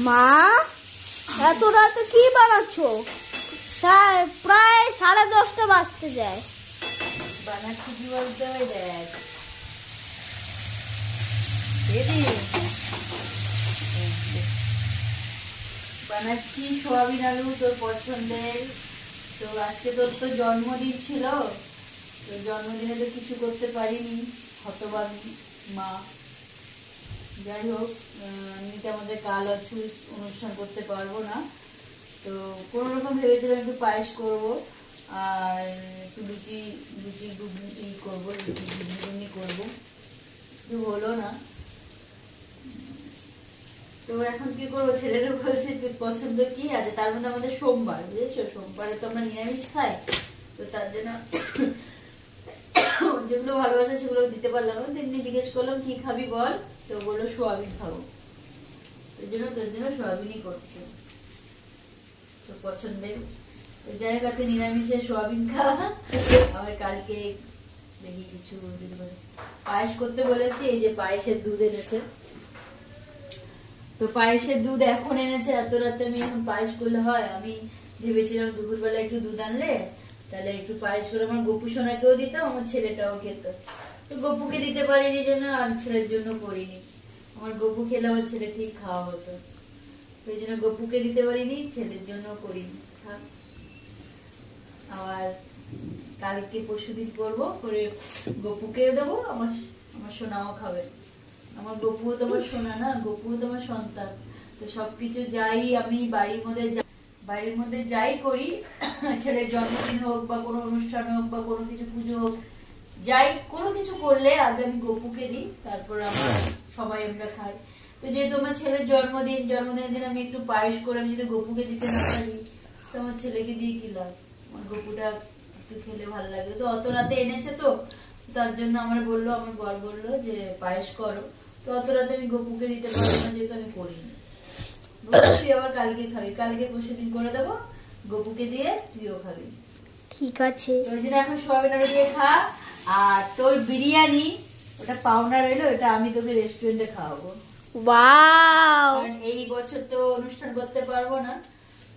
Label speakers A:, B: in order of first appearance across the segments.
A: মা এত রাতে কি বানাচ্ছ? প্রায় 10:30 বাজতে যায়।
B: বানাচ্ছি কি বলতে হয় দেখ, বানাচ্ছি সোয়াবিন আলু তোর পছন্দের। তো আজকে তোর তো জন্মদিন ছিল, তো জন্মদিনে তো কিছু করতে পারিনি, হতভাগী মা। যাই হোক, এমনিতে আমাদের কাল অনুষ্ঠান করতে পারবো না, তো কোনো রকম ভেবেছিলাম একটু পায়েস করবো আর একটু লুচি লুচি ই করবো, লুচি ঘুগনি করবো, কিন্তু হলো না। তো এখন কি করবো, ছেলেরা বলছে পছন্দ কি আছে, তার মধ্যে আমাদের সোমবার, বুঝেছো, সোমবারে তো আমরা নিরামিষ খাই, তো তার জন্য যেগুলো ভালোবাসা সেগুলো দিতে পারলাম না। তেমনি জিজ্ঞেস করলাম কি খাবি বল, তো বললো সোয়াবিন খাবো, তোর জন্য সোয়াবিনই করছে, তো পছন্দের। যাই কাছে নিরামিষে সোয়াবিন খা। আবার কালকে দেখি কিছু পায়েস করতে বলেছি, এই যে পায়েসের দুধ এনেছে, তো পায়েসের দুধ এখন এনেছে এত রাতে, আমি এখন পায়েস করলে হয়? আমি ভেবেছিলাম দুপুরবেলা একটু দুধ আনলে তাহলে একটু পায়েস করে আমার গপু সোনাকেও দিতাম, আমার ছেলেটাও খেত, তো গপুকে দিতে পারিনি জন্য আর ছেলের জন্য করিনি। আমার গপু খেলে আমার ছেলে ঠিক খাওয়া হতো, তো এই জন্য গপুকে দিতে পারিনি, ছেলের জন্য করিনি। আবার কালকে পরশুদিন করবো, করে গপুকে দেবো, আমার সোনাও খাবে। আমার গপুও তোমার সোনা না, গপুও তোমার সন্তান। তো সবকিছু যাই আমি বাড়ির মধ্যে যাই করি, ছেলের জন্মদিন হোক বা কোনো অনুষ্ঠান হোক বা কোনো কিছু পুজো হোক, যাই কোনো কিছু করলে আগে আমি গপুকে দিই, তারপর সবাই আমরা খাই। তো যেহেতু আমার ছেলের জন্মদিনের দিন আমি একটু পায়েস করে আমি যদি গপুকে দিতে না পারি, তো আমার ছেলেকে দিয়ে কি লাভ? আমার গপুটা একটু খেলে ভালো লাগে, তো অত রাতে এনেছে, তো তার জন্য আমার বর বললো যে পায়েস করো, তো অত রাতে আমি গপুকে দিতে পারবো না, যেহেতু আমি করিনি। তুই আবার কালকে খাবি, কালকে পরশুদিন করে দেবো, গপুকে দিয়ে তুইও খাবি,
A: ঠিক আছে?
B: ওই জন্য এখন সোয়াবিন আলু দিয়ে খা। আর তোর বিরিয়ানি ওটা পাওনা রইলো, এটা আমি তোকে রেস্টুরেন্টে খাওয়াবো।
A: ওয়াও!
B: কারণ এই বছর তো অনুষ্ঠান করতে পারবো না,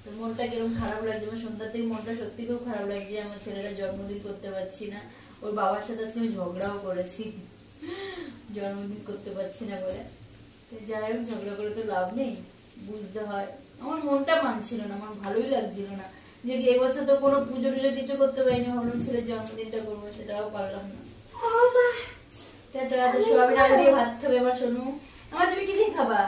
B: তো মনটা কিরকম খারাপ লাগছে, আমার সন্ধ্যা থেকে মনটা সত্যি খুব খারাপ লাগছে, আমার ছেলেটা জন্মদিন করতে পারছি না। ওর বাবার সাথে আজকে আমি ঝগড়াও করেছি, জন্মদিন করতে পারছি না বলে। যাই হোক, ঝগড়া করে তো লাভ নেই, বুঝতে হয়। আমার মনটা মানছিল না, আমার ভালোই লাগছিল না যে এবছর তো কোনো পুজো টুজো কিছু করতে পারিনি, ভাবলাম ছেলের জন্মদিনটা করবো, সেটাও পারলাম না। সোয়াবিন আলু দিয়ে ভাত খাবে আমার সোনু। আমার তুমি কি দিয়ে খাবা?